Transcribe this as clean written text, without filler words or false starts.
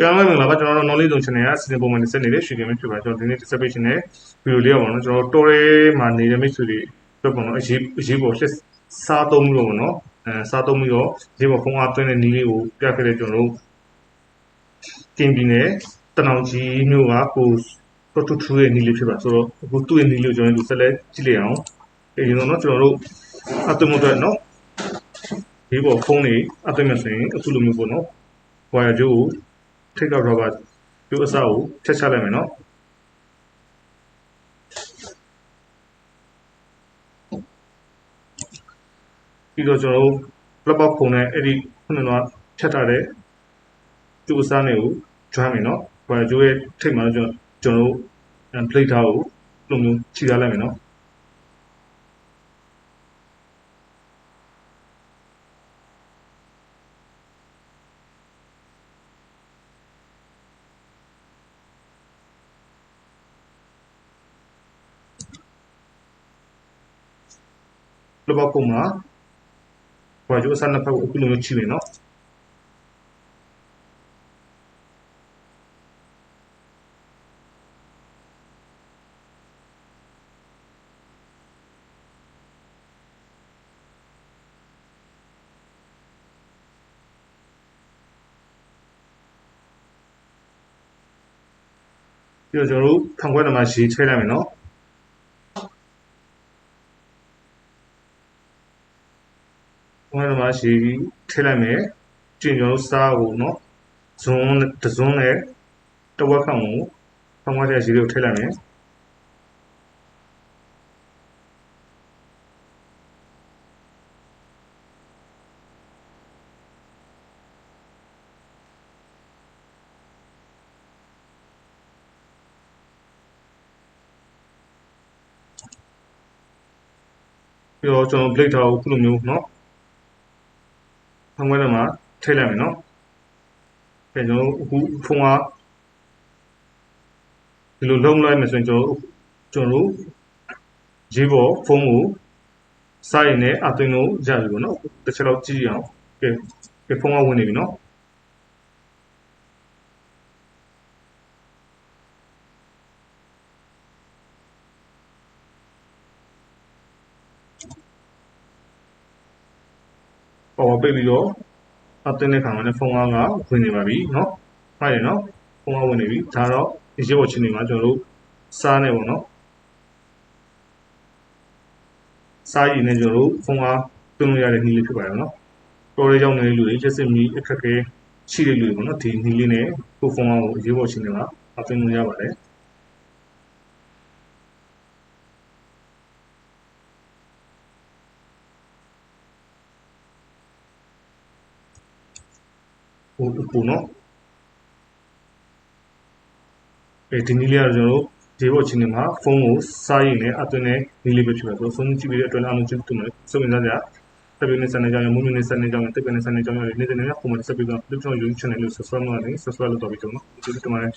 တရားမင်္ဂလာပါကျွန်တော်တို့ knowledge zone channel ကစီစဉ်ပုံမှန်ဆက်နေတဲ့ share game ဖြစ်ပါတယ်ကျွန်တော်ဒီနေ့ dissertation နဲ့ video လေးပါတော့ကျွန်တော်တော်ရဲမှာနေတဲ့မိတ်ဆွေတွေတော့ပေါ့နော်အရေးပေါ်စားသုံးပြီးတော့ပေါ့နော်စားသုံးပြီးတော့အရေးပေါ်ဖုန်းအားသွင်းတဲ့နည်းလေးကိုပြခဲ့တဲ့ကျွန်တော်တို့ကင်ပြည်နယ်တနောင်ကြီးမြို့ကကိုတော်ထူရဲ့နည်းလေးဖြစ်ပါဆိုတော့အခုသူ့ရဲ့နည်းလေးကိုကျွန်တော်တို့ဆက်လက်ကြည့်လိုက်အောင်ဒီတော့ကျွန်တော်တို့အသွင်းဖို့အတွက်နော်အရေးပေါ်ဖုန်းတွေအသွင်းမယ်ဆိုရင်အခုလိုမျိုးပေါ့နော် wire ကြိုးကိုtake out rubber ကျိုးအစားကိုဖြတ်ချလိုက်မယ်နော်ပြီးတော့ကျွန်တော်တို့ plug box ဖုန်းနဲ့အဲ့ဒီခုနကဖြတ်ထားတဲ့ကျိုးအစားနဲ့ကို join မယ်နော် wire ကြိုးရဲ့ထိပ်မှာကျွန်တော်တို့ plate ထားကိုလိုမျိုးခြိထားလိုက်မယ်နော်လဘကုမှာဘာကျိုးအစနှစ်ဖက်ကိုအခုလိုမျိုးချိမယ်နော်ပြီးတော့ကျွန်တော်တို့ခံခွက်နံပါတ်ရှိထည့်လိုက်မယ်နော်ဝမ်းမှာရှိထည့်လိုက်မယ်ကျင်ကျွန်တော်စားကိုနော်ဇွန်းနဲ့တဝက်ခန့်ကိုဖုံးခွက်ထဲရှိလေးကိုထည့်လိုက်မယ်ပြီးတော့ကျွန်တော် plate ထားကိုခုလိုမျိုးနော်ဖုံးခွက်ထဲမှာထည့်လိုက်မယ်နော်အဲကျွန်တော်အခုဖုံးကဒီလိုလုံးလိုက်မယ်ဆိုရင်ကျွန်တော်ရေးပေါ်ဖုံးကိုစားရင်လည်းအသွင်းလို့ရပြီပေါ့နော်တစ်ချက်တော့ကြည့်အောင်ကဲဖုံးကဝင်နေပြီနော်ပေါ်ပိတ်ပြီးတော့အသွင်းတဲ့ခါမှာလည်းဖုံးကားကဝင်နေပါပြီเนาะဟုတ်တယ်เนาะဖုံးကားဝင်နေပြီဒါတော့ဒီရေပေါ်ချင်းနေမှာကျွန်တော်တို့စားနေပေါ့เนาะစားရည်နဲ့ကျွန်တော်တို့ဖုံးကားသွင်းလို့ရတဲ့နည်းလေးဖြစ်ပါတယ်เนาะတော်ရဲရောက်နေတဲ့လူတွေရက်စစ်မီအခက်ခဲရှိတဲ့လူတွေပေါ့เนาะဒီနည်းလေးနဲ့ကိုဖုံးကားကိုရေပေါ်ချင်းနေမှာအသွင်းလို့ရပါတယ်ပူနော်ဒီနည်းလေးကကျွန်တော်တို့ဒီဘောချင်းနေမှာဖုန်းကိုစားရည်နဲ့အသွင်းနဲ့နည်းလေးပဲဖြစ်ပါဆိုတော့ဖုန်းကြည့်ပြီးတဲ့အတွက်အားလုံးကျေးဇူးတင်ပါတယ်စုံစမ်းကြတက်ပြီးနေစနေကြောင်းရမုံမြနေစနေကြောင်းတက်ပြီးနေစနေကြောင်းရနေ့စဉ်နေ့ပုံမှန်ဆက်ပြီးတော့ဒီကျွန်တော် YouTube channel လို့ subscribe လုပ်နေ subscribe လုပ်တော့ပြီးတော့ကျေးဇူးတင်ပါတယ်